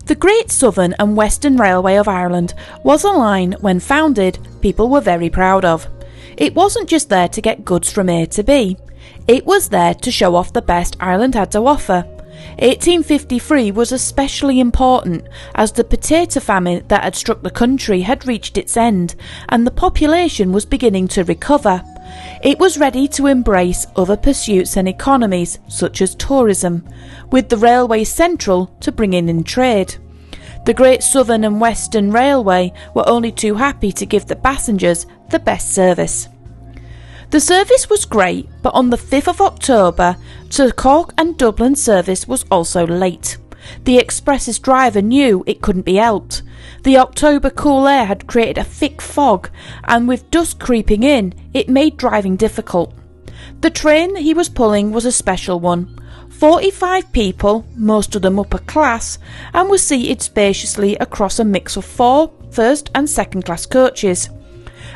The Great Southern and Western Railway of Ireland was a line, when founded, people were very proud of. It wasn't just there to get goods from A to B. It was there to show off the best Ireland had to offer. 1853 was especially important as the potato famine that had struck the country had reached its end and the population was beginning to recover. It was ready to embrace other pursuits and economies, such as tourism, with the railway central to bringing in trade. The Great Southern and Western Railway were only too happy to give the passengers the best service. The service was great, but on the 5th of October, the Cork and Dublin service was also late. The express's driver knew it couldn't be helped. The October cool air had created a thick fog, and with dusk creeping in, it made driving difficult. The train that he was pulling was a special one. 45 people, most of them upper class, and were seated spaciously across a mix of 4 first and second class coaches.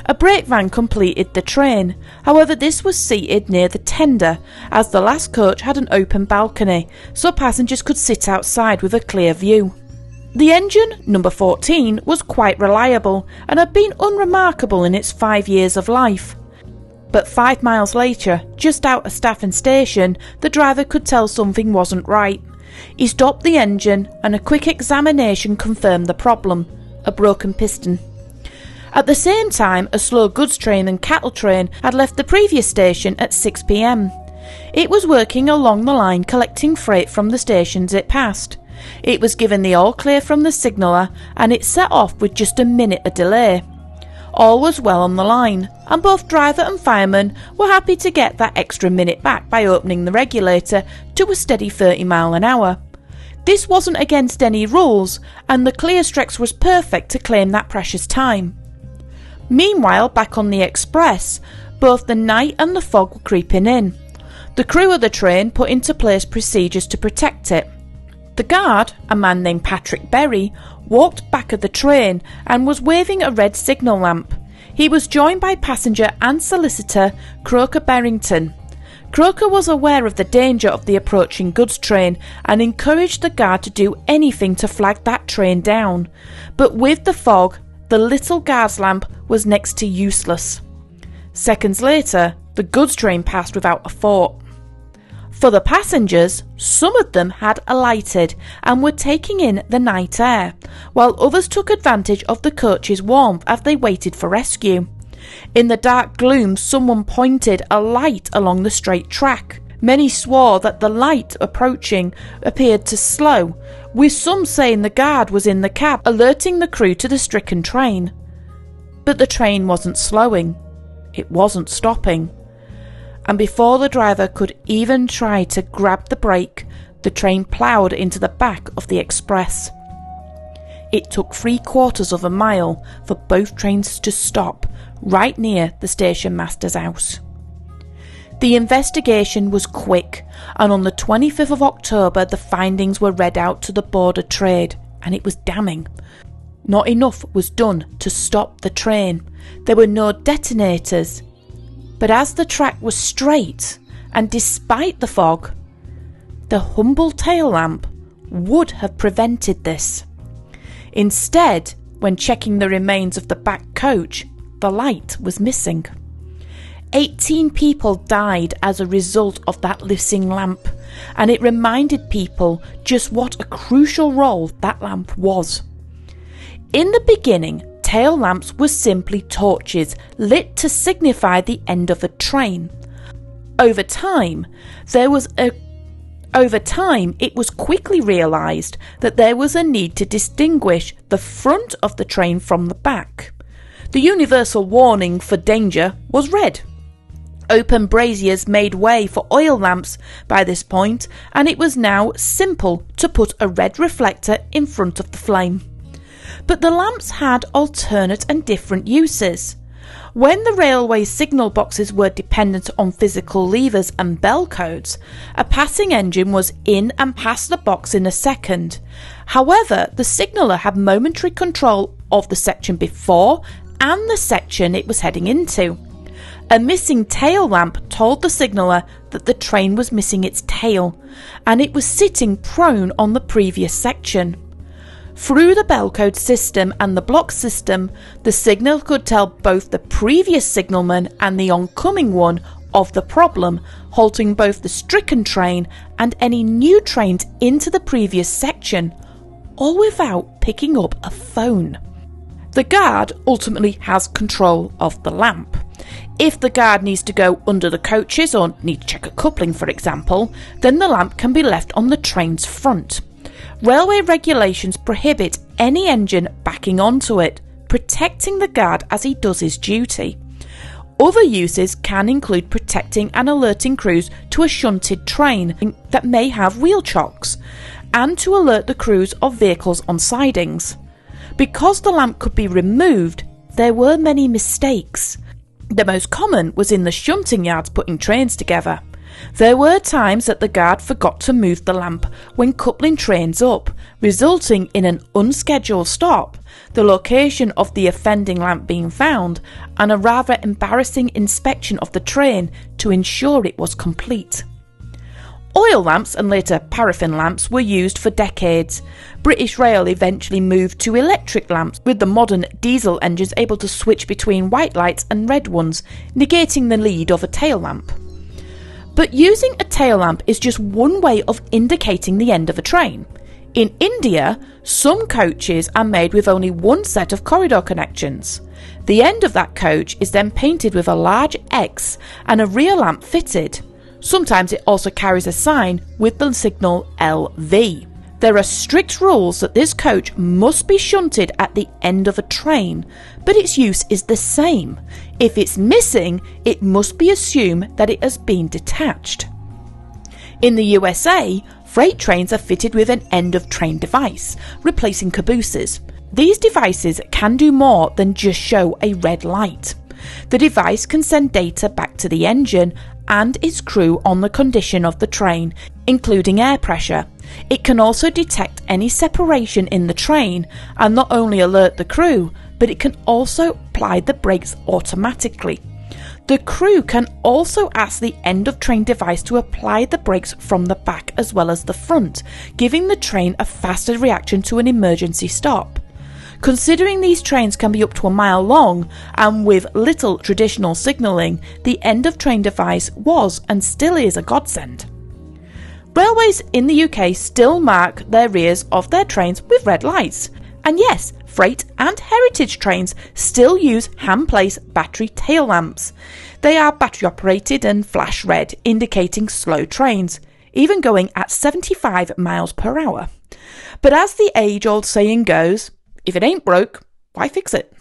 A brake van completed the train, however this was seated near the tender, as the last coach had an open balcony, so passengers could sit outside with a clear view. The engine, number 14, was quite reliable and had been unremarkable in its 5 years of life. But 5 miles later, just out of Straffon station, the driver could tell something wasn't right. He stopped the engine and a quick examination confirmed the problem: a broken piston. At the same time, a slow goods train and cattle train had left the previous station at 6 p.m. It was working along the line collecting freight from the stations it passed. It was given the all clear from the signaller and it set off with just a minute of delay. All was well on the line, and both driver and fireman were happy to get that extra minute back by opening the regulator to a steady 30 miles an hour. This wasn't against any rules, and the clear stretch was perfect to claim that precious time. Meanwhile, back on the express, both the night and the fog were creeping in. The crew of the train put into place procedures to protect it. The guard, a man named Patrick Berry, walked back of the train and was waving a red signal lamp. He was joined by passenger and solicitor Croker Barrington. Croker was aware of the danger of the approaching goods train and encouraged the guard to do anything to flag that train down. But with the fog, the little guard's lamp was next to useless. Seconds later, the goods train passed without a thought. For the passengers, some of them had alighted and were taking in the night air, while others took advantage of the coach's warmth as they waited for rescue. In the dark gloom, someone pointed a light along the straight track. Many swore that the light approaching appeared to slow, with some saying the guard was in the cab, alerting the crew to the stricken train. But the train wasn't slowing. It wasn't stopping. And before the driver could even try to grab the brake, the train ploughed into the back of the express. It took 3/4 of a mile for both trains to stop right near the station master's house. The investigation was quick, and on the 25th of October the findings were read out to the Board of Trade, and it was damning. Not enough was done to stop the train. There were no detonators. But as the track was straight, and despite the fog, the humble tail lamp would have prevented this. Instead, when checking the remains of the back coach, the light was missing. 18 people died as a result of that missing lamp, and it reminded people just what a crucial role that lamp was. In the beginning, tail lamps were simply torches lit to signify the end of a train. Over time, it was quickly realised that there was a need to distinguish the front of the train from the back. The universal warning for danger was red. Open braziers made way for oil lamps by this point, and it was now simple to put a red reflector in front of the flame. But the lamps had alternate and different uses. When the railway signal boxes were dependent on physical levers and bell codes, a passing engine was in and past the box in a second. However, the signaller had momentary control of the section before and the section it was heading into. A missing tail lamp told the signaller that the train was missing its tail, and it was sitting prone on the previous section. Through the bell code system and the block system, the signal could tell both the previous signalman and the oncoming one of the problem, halting both the stricken train and any new trains into the previous section, all without picking up a phone. The guard ultimately has control of the lamp. If the guard needs to go under the coaches or need to check a coupling, for example, then the lamp can be left on the train's front. Railway regulations prohibit any engine backing onto it, protecting the guard as he does his duty. Other uses can include protecting and alerting crews to a shunted train that may have wheel chocks, and to alert the crews of vehicles on sidings. Because the lamp could be removed, there were many mistakes. The most common was in the shunting yards putting trains together. There were times that the guard forgot to move the lamp when coupling trains up, resulting in an unscheduled stop, the location of the offending lamp being found, and a rather embarrassing inspection of the train to ensure it was complete. Oil lamps and later paraffin lamps were used for decades. British Rail eventually moved to electric lamps, with the modern diesel engines able to switch between white lights and red ones, negating the need of a tail lamp. But using a tail lamp is just one way of indicating the end of a train. In India, some coaches are made with only one set of corridor connections. The end of that coach is then painted with a large X and a rear lamp fitted. Sometimes it also carries a sign with the signal LV. There are strict rules that this coach must be shunted at the end of a train, but its use is the same. If it's missing, it must be assumed that it has been detached. In the USA, freight trains are fitted with an end-of-train device, replacing cabooses. These devices can do more than just show a red light. The device can send data back to the engine and its crew on the condition of the train, including air pressure. It can also detect any separation in the train and not only alert the crew, but it can also apply the brakes automatically. The crew can also ask the end-of-train device to apply the brakes from the back as well as the front, giving the train a faster reaction to an emergency stop. Considering these trains can be up to a mile long and with little traditional signalling, the end-of-train device was and still is a godsend. Railways in the UK still mark their rears of their trains with red lights. And yes, freight and heritage trains still use hand-placed battery tail lamps. They are battery operated and flash red, indicating slow trains, even going at 75 miles per hour. But as the age-old saying goes, if it ain't broke, why fix it?